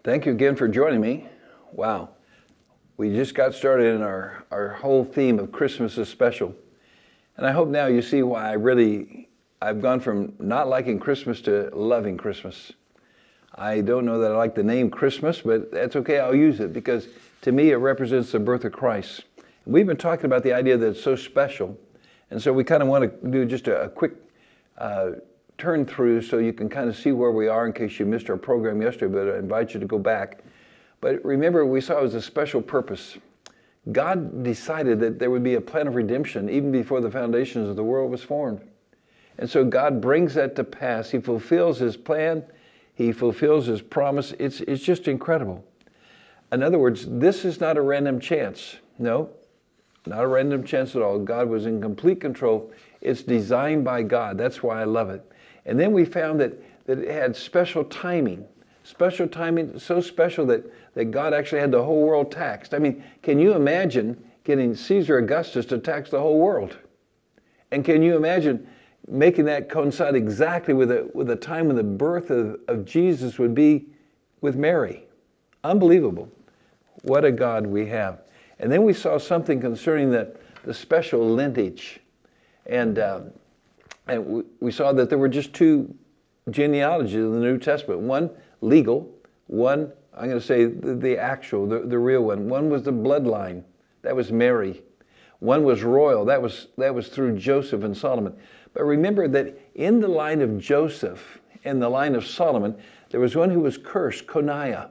Thank you again for joining me. Wow, we just got started in our whole theme of Christmas is special. And I hope now you see why I've gone from not liking Christmas to loving Christmas. I don't know that I like the name Christmas, but that's okay, I'll use it because to me it represents the birth of Christ. And we've been talking about the idea that it's so special. And so we kind of want to do just a quick turn through so you can kind of see where we are in case you missed our program yesterday, but I invite you to go back. But remember, we saw it was a special purpose. God decided that there would be a plan of redemption even before the foundations of the world was formed. And so God brings that to pass. He fulfills his plan. He fulfills his promise. It's just incredible. In other words, this is not a random chance. No, not a random chance at all. God was in complete control. It's designed by God. That's why I love it. And then we found that it had special timing. Special timing, so special that God actually had the whole world taxed. I mean, can you imagine getting Caesar Augustus to tax the whole world? And can you imagine making that coincide exactly with the time when the birth of Jesus would be with Mary? Unbelievable. What a God we have. And then we saw something concerning the special lineage. And we saw that there were just two genealogies in the New Testament. One legal, one, I'm going to say the actual, the real one. One was the bloodline. That was Mary. One was royal. That was through Joseph and Solomon. But remember that in the line of Joseph and the line of Solomon, there was one who was cursed, Coniah.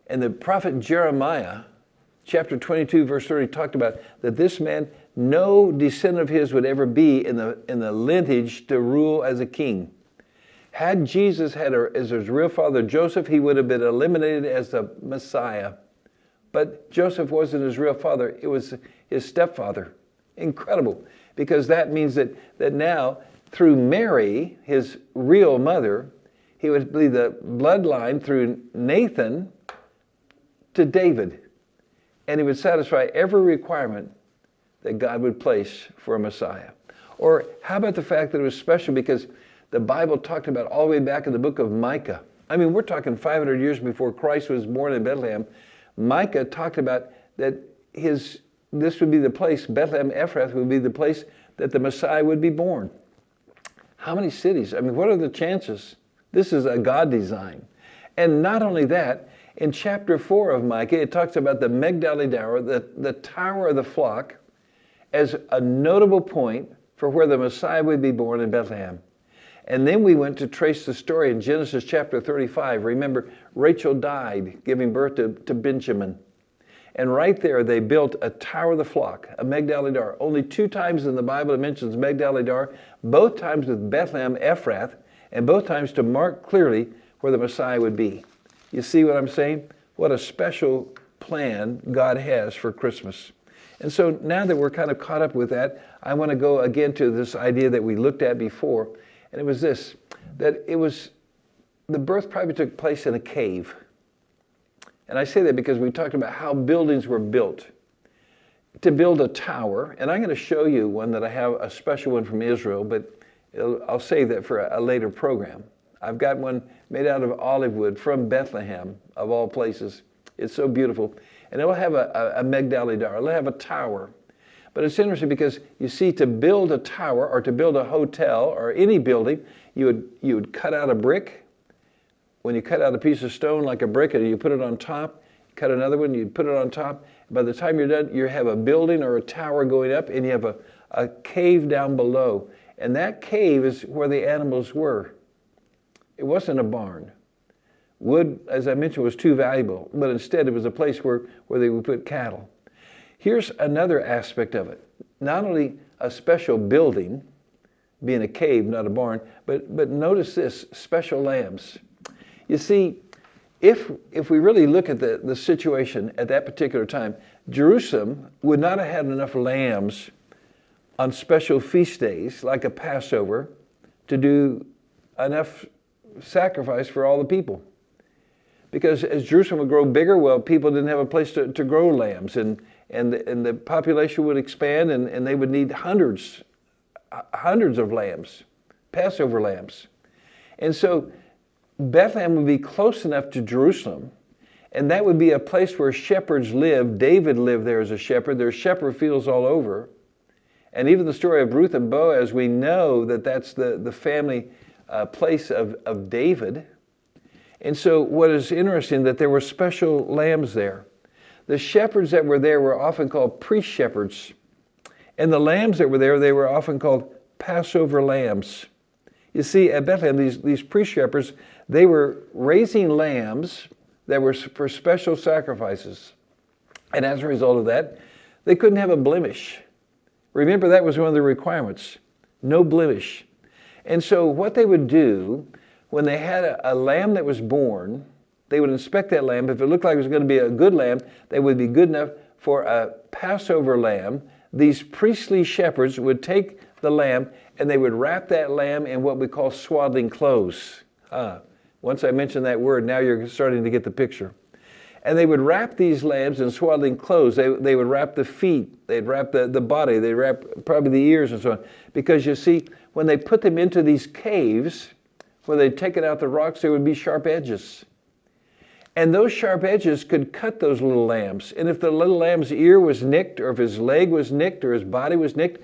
And the prophet Jeremiah, chapter 22, verse 30, talked about that this man, no descendant of his would ever be in the lineage to rule as a king. Had Jesus had as his real father Joseph, he would have been eliminated as the Messiah. But Joseph wasn't his real father. It was his stepfather. Incredible. Because that means that now, through Mary, his real mother, he would be the bloodline through Nathan to David. And he would satisfy every requirement that God would place for a Messiah. Or how about the fact that it was special because the Bible talked about all the way back in the book of Micah. I mean, we're talking 500 years before Christ was born in Bethlehem. Micah talked about that this would be the place, Bethlehem Ephrath would be the place that the Messiah would be born. How many cities? I mean, what are the chances? This is a God design. And not only that, in chapter 4 of Micah, it talks about the Migdal Tower, the tower of the flock, as a notable point for where the Messiah would be born in Bethlehem. And then we went to trace the story in Genesis chapter 35. Remember, Rachel died giving birth to Benjamin. And right there, they built a tower of the flock, a Migdal Tower. Only 2 times in the Bible it mentions Migdal Tower, both times with Bethlehem Ephrath, and both times to mark clearly where the Messiah would be. You see what I'm saying? What a special plan God has for Christmas. And so now that we're kind of caught up with that, I want to go again to this idea that we looked at before. And it was this, that the birth probably took place in a cave. And I say that because we talked about how buildings were built. To build a tower, and I'm going to show you one that I have, a special one from Israel, but I'll save that for a later program. I've got one made out of olive wood from Bethlehem, of all places. It's so beautiful. And it'll have a Migdal Tower. It'll have a tower. But it's interesting because you see, to build a tower or to build a hotel or any building, you would cut out a brick. When you cut out a piece of stone like a brick and you put it on top, cut another one, you'd put it on top. By the time you're done, you have a building or a tower going up and you have a cave down below. And that cave is where the animals were. It wasn't a barn. Wood, as I mentioned, was too valuable, but instead it was a place where they would put cattle. Here's another aspect of it. Not only a special building, being a cave, not a barn, but notice this, special lambs. You see, if we really look at the situation at that particular time, Jerusalem would not have had enough lambs on special feast days, like a Passover, to do enough sacrifice for all the people. Because as Jerusalem would grow bigger, well, people didn't have a place to grow lambs, and the population would expand, and they would need hundreds of lambs, Passover lambs. And so Bethlehem would be close enough to Jerusalem, and that would be a place where shepherds lived. David lived there as a shepherd. There's shepherd fields all over. And even the story of Ruth and Boaz, we know that that's the family place of David. And so what is interesting, that there were special lambs there. The shepherds that were there were often called priest shepherds. And the lambs that were there, they were often called Passover lambs. You see, at Bethlehem, these priest shepherds, they were raising lambs that were for special sacrifices. And as a result of that, they couldn't have a blemish. Remember, that was one of the requirements. No blemish. And so what they would do, when they had a lamb that was born, they would inspect that lamb. If it looked like it was going to be a good lamb, they would be good enough for a Passover lamb. These priestly shepherds would take the lamb and they would wrap that lamb in what we call swaddling clothes. Once I mentioned that word, now you're starting to get the picture. And they would wrap these lambs in swaddling clothes. They would wrap the feet, they'd wrap the body, they'd wrap probably the ears and so on. Because you see, when they put them into these caves, where they'd taken out the rocks, there would be sharp edges. And those sharp edges could cut those little lambs. And if the little lamb's ear was nicked, or if his leg was nicked, or his body was nicked,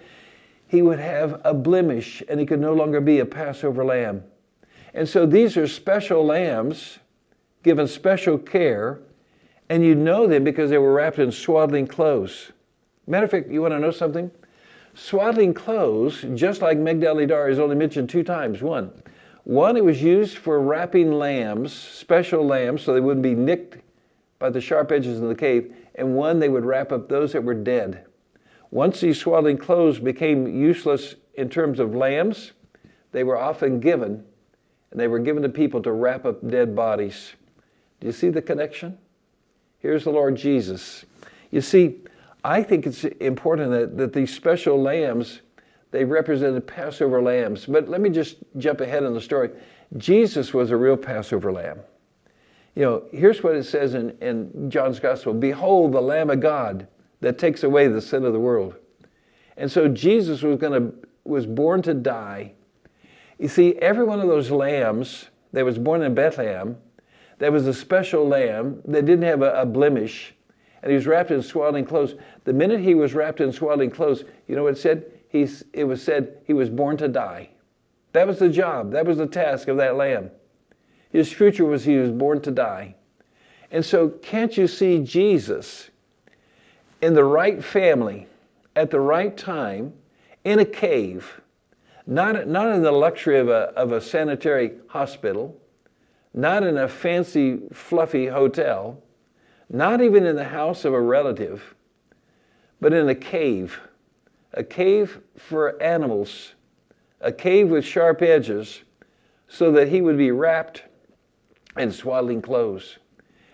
he would have a blemish, and he could no longer be a Passover lamb. And so these are special lambs, given special care, and you know them because they were wrapped in swaddling clothes. Matter of fact, you want to know something? Swaddling clothes, just like Migdal Eder, is only mentioned 2 times. One, it was used for wrapping lambs, special lambs, so they wouldn't be nicked by the sharp edges in the cave. And one, they would wrap up those that were dead. Once these swaddling clothes became useless in terms of lambs, they were often given, and they were given to people to wrap up dead bodies. Do you see the connection? Here's the Lord Jesus. You see, I think it's important that these special lambs, they represented Passover lambs. But let me just jump ahead in the story. Jesus was a real Passover lamb. You know, here's what it says in John's Gospel. Behold, the Lamb of God that takes away the sin of the world. And so Jesus was born to die. You see, every one of those lambs that was born in Bethlehem, that was a special lamb that didn't have a blemish, and he was wrapped in swaddling clothes. The minute he was wrapped in swaddling clothes, you know what it said? It was said he was born to die. That was the job. That was the task of that lamb. His future was he was born to die. And so can't you see Jesus in the right family, at the right time, in a cave, not in the luxury of a sanitary hospital, not in a fancy, fluffy hotel, not even in the house of a relative, but in a cave for animals, a cave with sharp edges, so that he would be wrapped in swaddling clothes.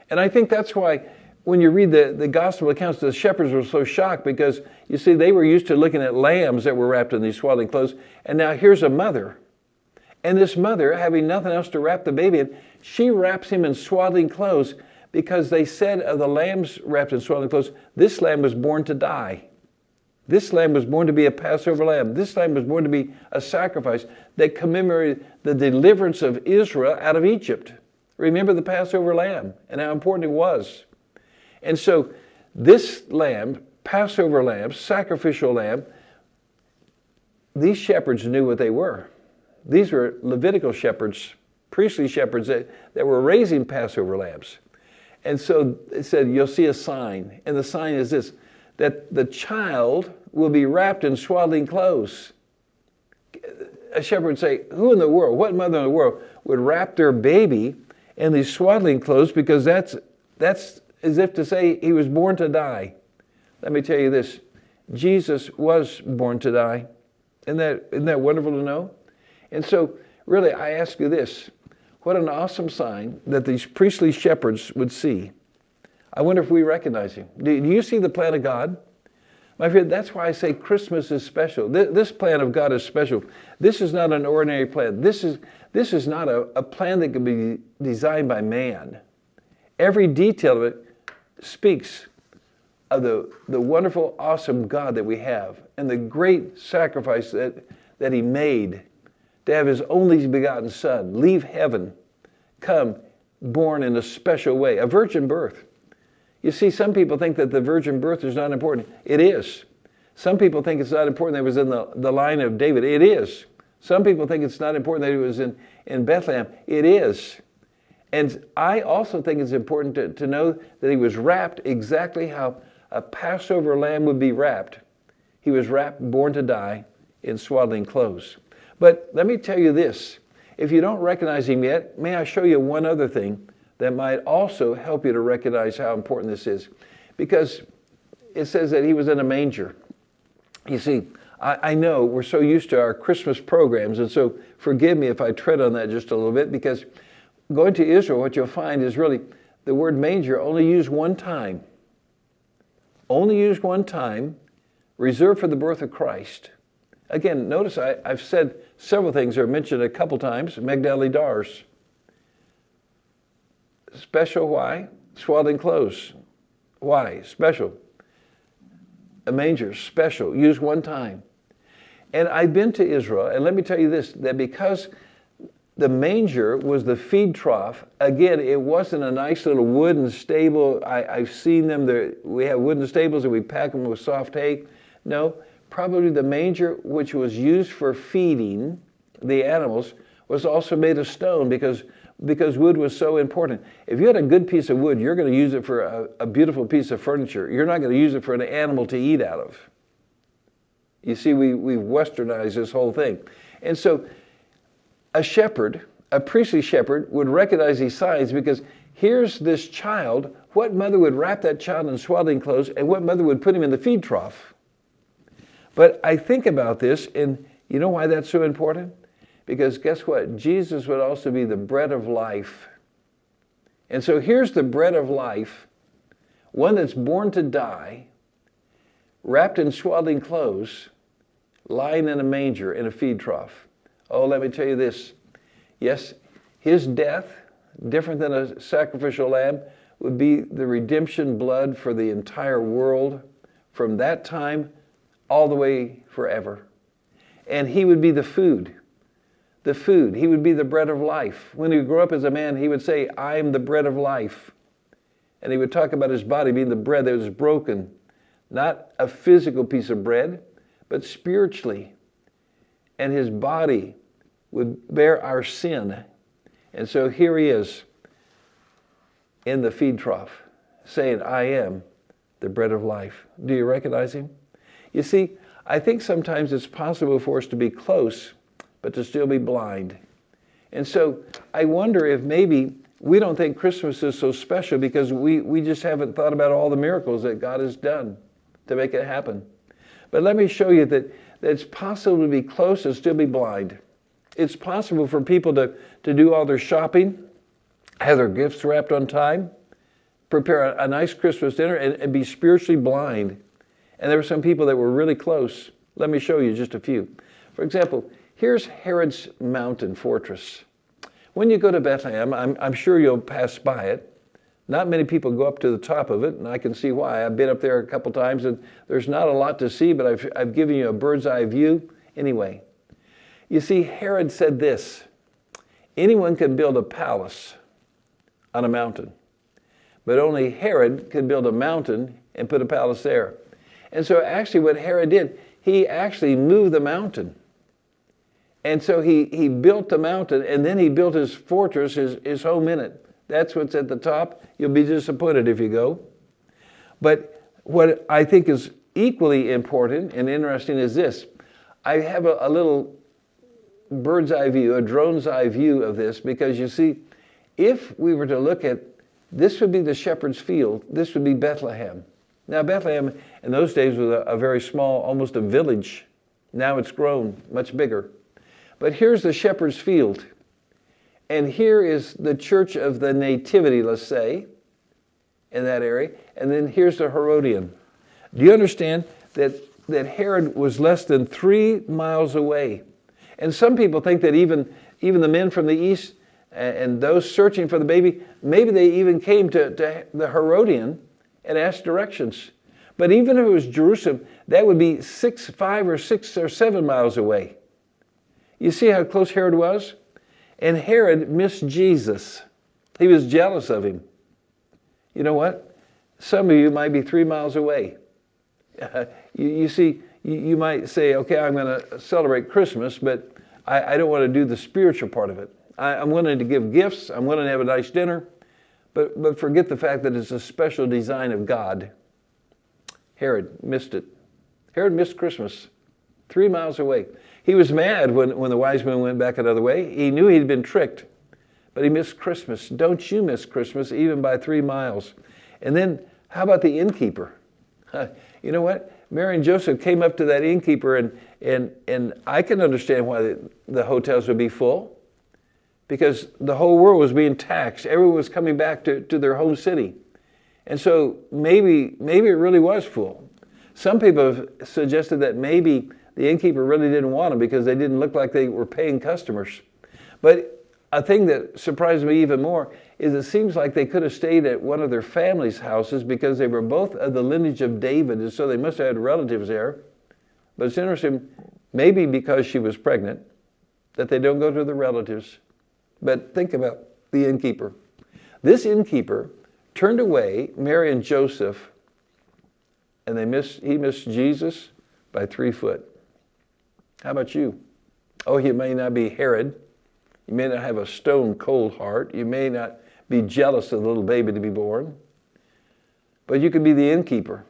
And I think that's why when you read the gospel accounts, the shepherds were so shocked, because you see, they were used to looking at lambs that were wrapped in these swaddling clothes, and now here's a mother. And this mother, having nothing else to wrap the baby in, she wraps him in swaddling clothes, because they said of the lambs wrapped in swaddling clothes, this lamb was born to die. This lamb was born to be a Passover lamb. This lamb was born to be a sacrifice that commemorated the deliverance of Israel out of Egypt. Remember the Passover lamb and how important it was. And so this lamb, Passover lamb, sacrificial lamb, these shepherds knew what they were. These were Levitical shepherds, priestly shepherds that were raising Passover lambs. And so it said, you'll see a sign. And the sign is this, that the child will be wrapped in swaddling clothes. A shepherd would say, who in the world, what mother in the world would wrap their baby in these swaddling clothes, because that's as if to say he was born to die. Let me tell you this, Jesus was born to die. Isn't that wonderful to know? And so really I ask you this, what an awesome sign that these priestly shepherds would see. I wonder if we recognize him. Do you see the plan of God? My friend, that's why I say Christmas is special. This plan of God is special. This is not an ordinary plan. This is not a plan that can be designed by man. Every detail of it speaks of the wonderful, awesome God that we have, and the great sacrifice that he made to have his only begotten Son leave heaven, come born in a special way, a virgin birth. You see, some people think that the virgin birth is not important. It is. Some people think it's not important that it was in the line of David. It is. Some people think it's not important that it was in Bethlehem. It is. And I also think it's important to know that he was wrapped exactly how a Passover lamb would be wrapped. He was wrapped, born to die, in swaddling clothes. But let me tell you this. If you don't recognize him yet, may I show you one other thing that might also help you to recognize how important this is. Because it says that he was in a manger. You see, I know we're so used to our Christmas programs, and so forgive me if I tread on that just a little bit, because going to Israel, what you'll find is really the word manger only used one time. Only used one time, reserved for the birth of Christ. Again, notice I've said several things that are mentioned a couple times. Magdalene Dars. Special, why? Swaddling clothes. Why? Special. A manger, special, used one time. And I've been to Israel, and let me tell you this, that because the manger was the feed trough, again, it wasn't a nice little wooden stable. I've seen them there. We have wooden stables and we pack them with soft hay. No, probably the manger, which was used for feeding the animals, was also made of stone because wood was so important. If you had a good piece of wood, you're going to use it for a beautiful piece of furniture. You're not going to use it for an animal to eat out of. You see, we've westernized this whole thing. And so a shepherd, a priestly shepherd, would recognize these signs because here's this child. What mother would wrap that child in swaddling clothes, and what mother would put him in the feed trough? But I think about this, and you know why that's so important? Because guess what? Jesus would also be the bread of life. And so here's the bread of life, one that's born to die, wrapped in swaddling clothes, lying in a manger in a feed trough. Oh, let me tell you this. Yes, his death, different than a sacrificial lamb, would be the redemption blood for the entire world from that time all the way forever. And he would be the food. The food. He would be the bread of life. When he would grow up as a man, he would say, I am the bread of life. And he would talk about his body being the bread that was broken. Not a physical piece of bread, but spiritually. And his body would bear our sin. And so here he is in the feed trough saying, I am the bread of life. Do you recognize him? You see, I think sometimes it's possible for us to be close, but to still be blind. And so I wonder if maybe we don't think Christmas is so special because we just haven't thought about all the miracles that God has done to make it happen. But let me show you that it's possible to be close and still be blind. It's possible for people to do all their shopping, have their gifts wrapped on time, prepare a nice Christmas dinner, and be spiritually blind. And there were some people that were really close. Let me show you just a few. For example, here's Herod's mountain fortress. When you go to Bethlehem, I'm sure you'll pass by it. Not many people go up to the top of it, and I can see why. I've been up there a couple times, and there's not a lot to see, but I've given you a bird's eye view. Anyway, you see, Herod said this, anyone can build a palace on a mountain, but only Herod could build a mountain and put a palace there. And so actually what Herod did, he actually moved the mountain. And so he built the mountain, and then he built his fortress, his home in it. That's what's at the top. You'll be disappointed if you go. But what I think is equally important and interesting is this. I have a little bird's eye view, a drone's eye view of this, because you see, if we were to look at, this would be the shepherd's field, this would be Bethlehem. Now Bethlehem in those days was a very small, almost a village. Now it's grown much bigger. But here's the shepherd's field. And here is the church of the Nativity, let's say, in that area. And then here's the Herodian. Do you understand that Herod was less than 3 miles away? And some people think that even the men from the east and those searching for the baby, maybe they even came to the Herodian and asked directions. But even if it was Jerusalem, that would be 5 or 6 or 7 miles away. You see how close Herod was? And Herod missed Jesus. He was jealous of him. You know what? Some of you might be 3 miles away. You see, you might say, okay, I'm going to celebrate Christmas, but I don't want to do the spiritual part of it. I'm willing to give gifts. I'm willing to have a nice dinner, but forget the fact that it's a special design of God. Herod missed it. Herod missed Christmas 3 miles away. He was mad when the wise men went back another way. He knew he'd been tricked, but he missed Christmas. Don't you miss Christmas even by 3 miles. And then how about the innkeeper? You know what? Mary and Joseph came up to that innkeeper, and I can understand why the hotels would be full, because the whole world was being taxed. Everyone was coming back to their home city. And so maybe it really was full. Some people have suggested that maybe the innkeeper really didn't want them because they didn't look like they were paying customers. But a thing that surprised me even more is it seems like they could have stayed at one of their family's houses because they were both of the lineage of David, and so they must have had relatives there. But it's interesting, maybe because she was pregnant, that they don't go to the relatives. But think about the innkeeper. This innkeeper turned away Mary and Joseph, and he missed Jesus by 3 foot. How about you? Oh, you may not be Herod. You may not have a stone cold heart. You may not be jealous of the little baby to be born. But you could be the innkeeper.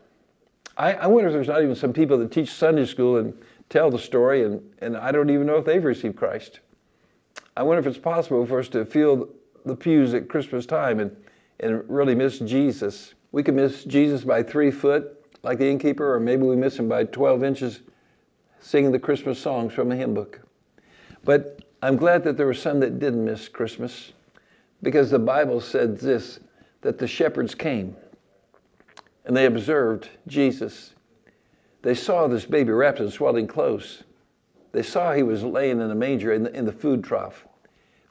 I wonder if there's not even some people that teach Sunday school and tell the story, and I don't even know if they've received Christ. I wonder if it's possible for us to fill the pews at Christmas time and really miss Jesus. We could miss Jesus by 3 foot, like the innkeeper, or maybe we miss him by 12 inches singing the Christmas songs from the hymn book. But I'm glad that there were some that didn't miss Christmas, because the Bible said this, that the shepherds came and they observed Jesus. They saw this baby wrapped in swaddling clothes. They saw he was laying in a manger in the food trough.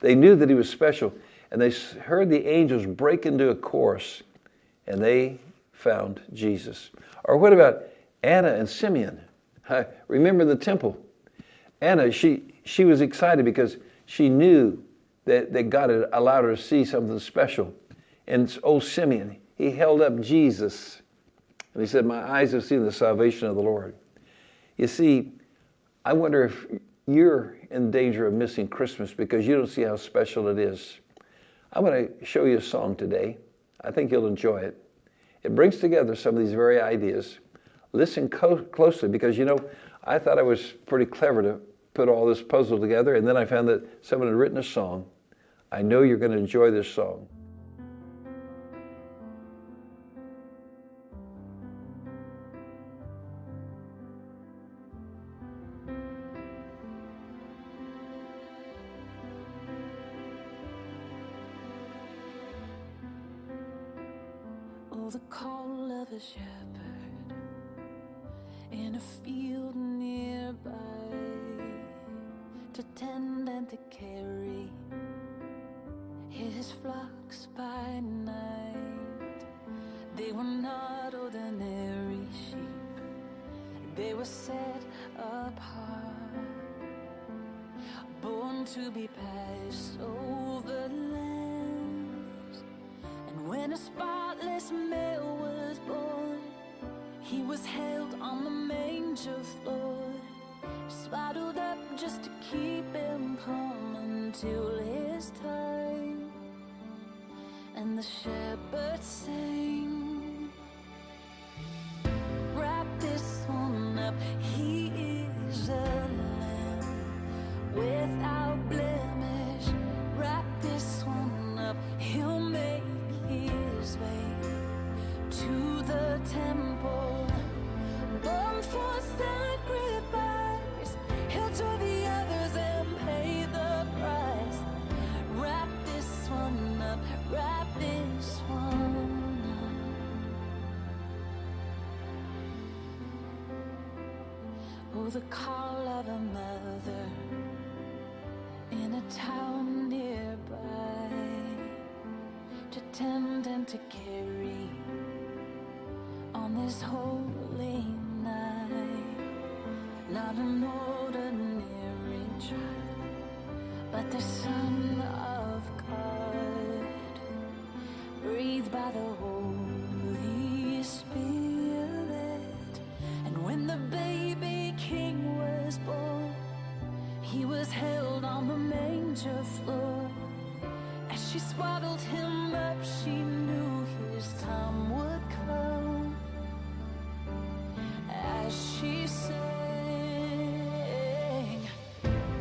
They knew that he was special, and they heard the angels break into a chorus, and they found Jesus. Or what about Anna and Simeon? Remember the temple. Anna, she was excited because she knew that God had allowed her to see something special. And old Simeon, he held up Jesus, and he said, "My eyes have seen the salvation of the Lord." You see, I wonder if you're in danger of missing Christmas because you don't see how special it is. I'm going to show you a song today. I think you'll enjoy it. It brings together some of these very ideas. Listen closely, because, you know, I thought I was pretty clever to put all this puzzle together, and then I found that someone had written a song. I know you're going to enjoy this song. Oh, the call of a shepherd in a field nearby, to tend and to carry his flocks by night. They were not ordinary sheep, they were set apart, born to be passed over lambs. And when a spotless male was born, he was held on the manger floor, swaddled up just to keep him calm until his time. And the shepherds sang, "Wrap this one up, he is a lamb without blemish. Wrap this one up, he'll make his way to the temple, born for sacrifice. He'll join the others and pay the price. Wrap this one up, wrap this one up." Oh, the call of a mother in a town nearby, to tend and to carry on this holy night. Not an ordinary child, but the Son of God. breathed by the Holy Spirit. And when the baby king was born, he was held on the manger floor. As she swaddled him up, she knew his time would come. As she sang,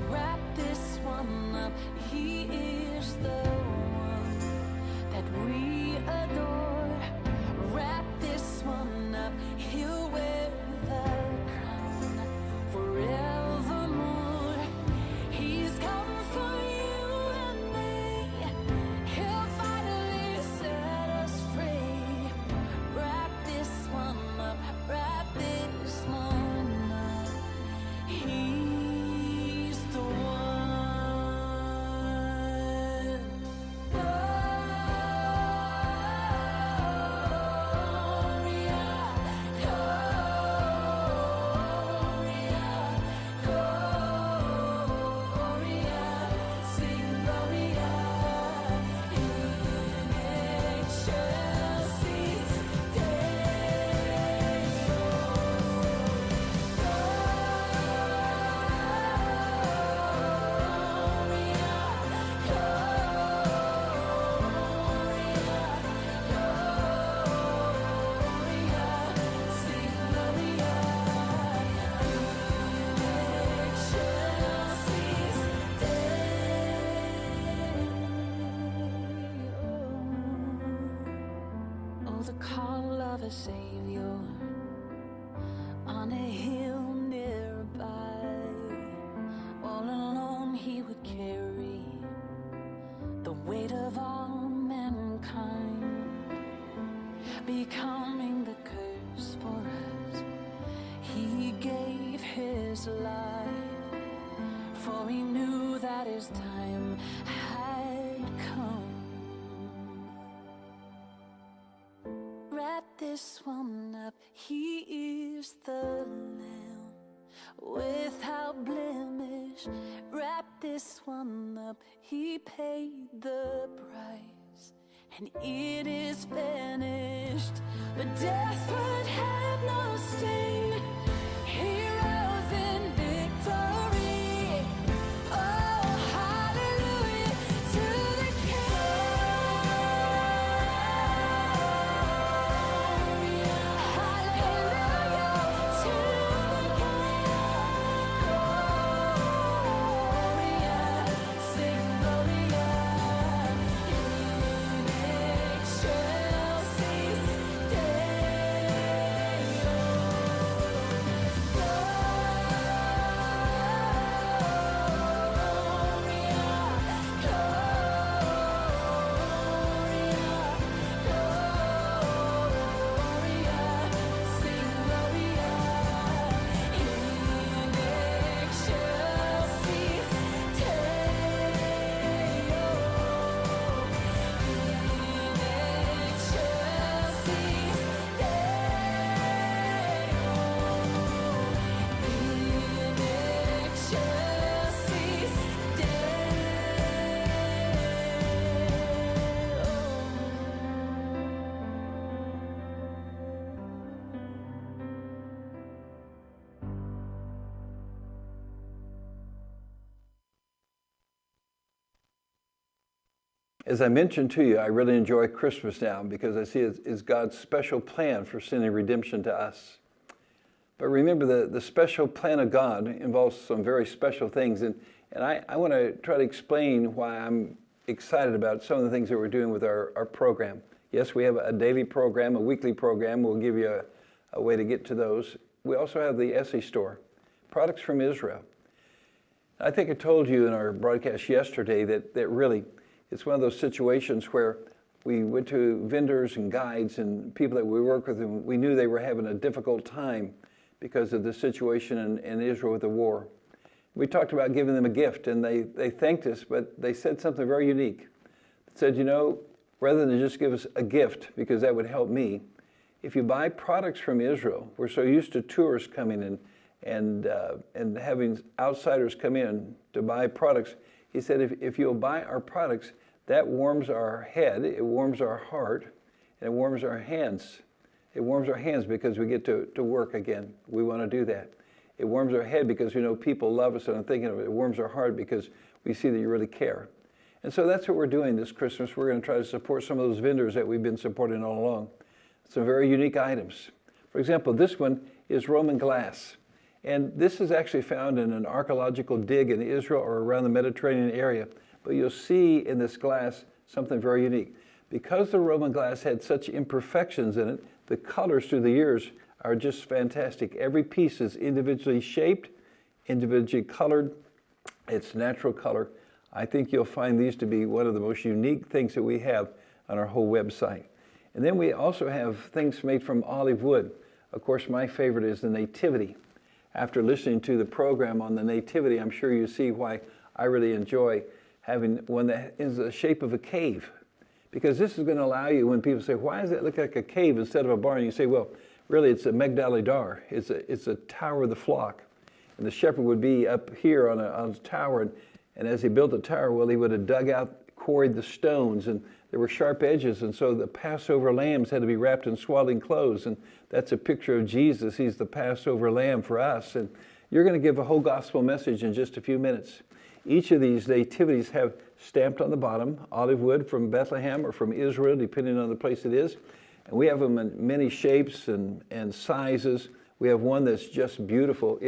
wrap this one up, he is the one that we adore. Wrap this one up, he'll wear the crown forevermore. He's come for you and me, he'll finally set us free. Wrap this one up, wrap this one up, he's the one. Oh, the call of a Savior on a hill nearby. All alone he would carry the weight of all mankind, becoming the curse for us. He gave his life, for he knew that his time had come. Wrap this one up, he is the Lamb without blemish. Wrap this one up, he paid the price, and it is finished. But death would have no sting, he rose in victory. Oh, hallelujah to the King. As I mentioned to you, I really enjoy Christmas now because I see it as God's special plan for sending redemption to us. But remember, the special plan of God involves some very special things. And I want to try to explain why I'm excited about some of the things that we're doing with our program. Yes, we have a daily program, a weekly program. We'll give you a way to get to those. We also have the Etsy store, products from Israel. I think I told you in our broadcast yesterday that really it's one of those situations where we went to vendors and guides and people that we work with, and we knew they were having a difficult time because of the situation in Israel with the war. We talked about giving them a gift, and they thanked us, but they said something very unique. They said, you know, rather than just give us a gift, because that would help me, if you buy products from Israel, we're so used to tourists coming in and having outsiders come in to buy products. He said, if you'll buy our products, that warms our head, it warms our heart, and it warms our hands. It warms our hands because we get to work again. We want to do that. It warms our head because we know people love us, and I'm thinking of it. It warms our heart because we see that you really care. And so that's what we're doing this Christmas. We're going to try to support some of those vendors that we've been supporting all along. Some very unique items. For example, this one is Roman glass. And this is actually found in an archaeological dig in Israel or around the Mediterranean area. But you'll see in this glass something very unique. Because the Roman glass had such imperfections in it, the colors through the years are just fantastic. Every piece is individually shaped, individually colored. It's natural color. I think you'll find these to be one of the most unique things that we have on our whole website. And then we also have things made from olive wood. Of course, my favorite is the Nativity. After listening to the program on the Nativity, I'm sure you see why I really enjoy having one that is the shape of a cave. Because this is going to allow you, when people say, why does it look like a cave instead of a barn? You say, well, really it's a Migdal Dar. It's a tower of the flock. And the shepherd would be up here on a tower. And as he built the tower, well, he would have dug out, quarried the stones. And there were sharp edges. And so the Passover lambs had to be wrapped in swaddling clothes. And that's a picture of Jesus. He's the Passover lamb for us. And you're going to give a whole gospel message in just a few minutes. Each of these nativities have stamped on the bottom, olive wood from Bethlehem or from Israel, depending on the place it is. And we have them in many shapes and sizes. We have one that's just beautiful.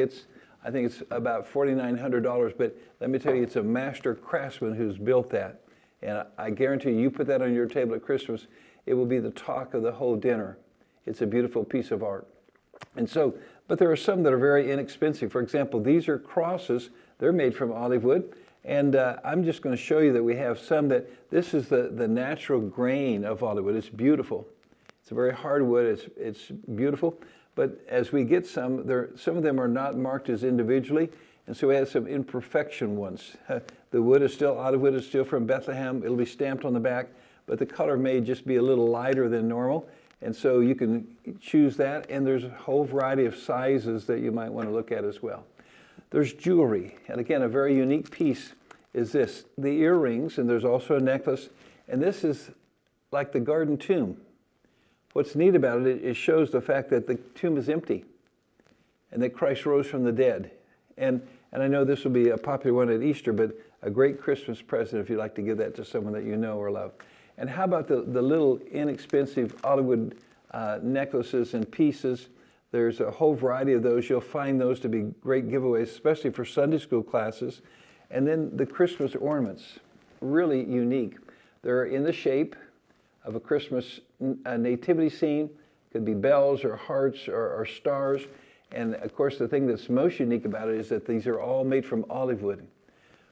I think it's about $4,900, but let me tell you, it's a master craftsman who's built that. And I guarantee you put that on your table at Christmas, it will be the talk of the whole dinner. It's a beautiful piece of art. And so, but there are some that are very inexpensive. For example, these are crosses. They're made from olive wood. And I'm just going to show you that we have some that, this is the natural grain of olive wood. It's beautiful. It's a very hard wood. It's beautiful. But as we get some of them are not marked as individually. And so we have some imperfection ones. The wood is still, olive wood is still from Bethlehem. It'll be stamped on the back. But the color may just be a little lighter than normal. And so you can choose that. And there's a whole variety of sizes that you might want to look at as well. There's jewelry, and again, a very unique piece is this, the earrings, and there's also a necklace, and this is like the garden tomb. What's neat about it, it shows the fact that the tomb is empty, and that Christ rose from the dead. And I know this will be a popular one at Easter, but a great Christmas present if you'd like to give that to someone that you know or love. And how about the little inexpensive olive wood necklaces and pieces? There's a whole variety of those. You'll find those to be great giveaways, especially for Sunday school classes. And then the Christmas ornaments, really unique. They're in the shape of a Christmas nativity scene. Could be bells or hearts or stars. And of course, the thing that's most unique about it is that these are all made from olive wood.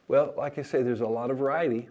Well, like I say, there's a lot of variety.